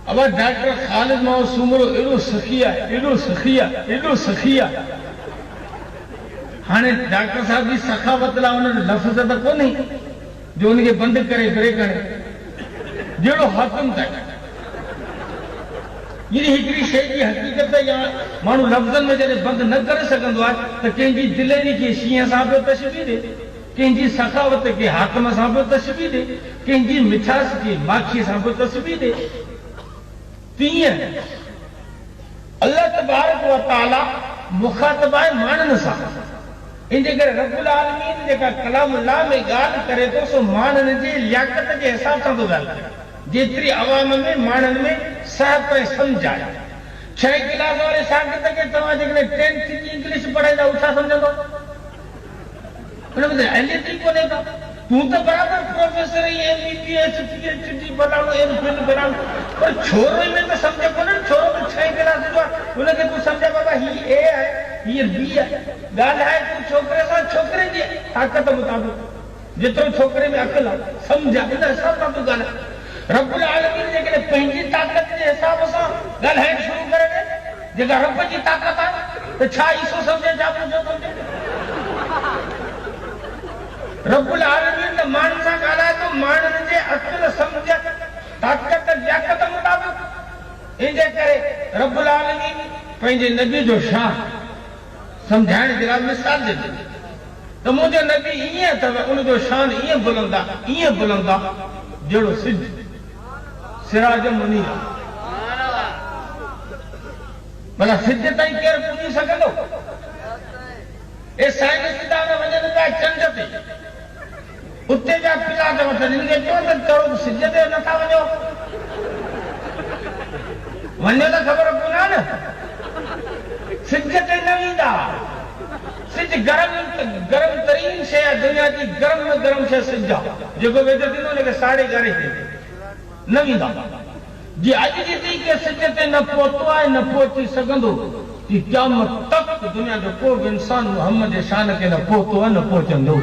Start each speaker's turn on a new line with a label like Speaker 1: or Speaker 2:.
Speaker 1: अब डॉक्टर खालिद मासूमरो एडो सखिया एडो सखिया एडो सखिया हाँ डॉक्टर साहब की सखावत ला लफ्ज तो को नहीं जो उनके बंद करे करे करे जेड़ो हाकिम तक ये शे की हकीकत या मानू लफ्जन में जैसे बंद न करे सकंदो आहे तो कंहिंजी दिलनी के शींहं सां पियो तशबीह दे कंहिंजी सखावत के हाकिम सां पियो तशबीह दे कंहिंजी मिठास के माखी सां पियो तशबीह दे तीअं अल्लाह तबारक व तआला मुखातब आहे मानन सां इन करे रब्बुल आलमीन जेका कलामुल्लाह में गाल करे तो सो मानन जे लियाकत के हिसाब सां तो गाल करे जेतरी अवाम में मानन में साहब पे समझाए 6 क्लास वाले शागिर्द के तवा जेकने 10th की इंग्लिश पढ़ाईदा उठा समझंदो उन्हें एलिटी को नहीं तू तो बराबर प्रोफेसर ही एमबीबीएस पीएचडी बनाओ एमफिल बनाओ पर छोरो में तो समझे को ना छोरो में 6 क्लास जो उन्हें के तू समझा बाबा ही ए है ये बी है गाल है तू छोकरे सा छोकरे की ताकत मुताबिक जितो छोकरे में अकल समझा इन हिसाब सां तू गाल रब्बुल आलमीन जेके पंहिंजी ताकत के हिसाब सां गाल है शुरू करे जेका रब जी ताकत है तो छा ईसो समझे जा जो समझे रब्बुल आलमीन ने मान सां गाला तो मान जे अकल समझ ताकत लियाकत मुताबिक इनजे करे रब्बुल आलमीन पंहिंजे नबी जो शान समझाइण जे लाइ मिसाल दे तो मुझे नबी इए अथव उन जो शान इए बुलंदा जड़ो सिज सिराज मुनीर भला सिज ताईं केर पुॼी सघंदो ए साइंसदान वञनि पिया चंड ते उते जा पिलाट वठनि इनखे चयो त चढ़ो सिज ते नथा वञो वञो त ख़बर कोन्हे न सिज ते न ईंदा सिज गरम तरीन शे है दुनिया की गरम में गरम शे सिज जो वेदो थींदो उनखे 11:30 न ईंदा जी अॼु जी दी के सिज ते न पहुतो आहे न पहुची सघंदो कि क़यामत तक दुनिया जो को भी इंसान मोहम्मद जे शान के न पहुतो आहे न पहुचंदो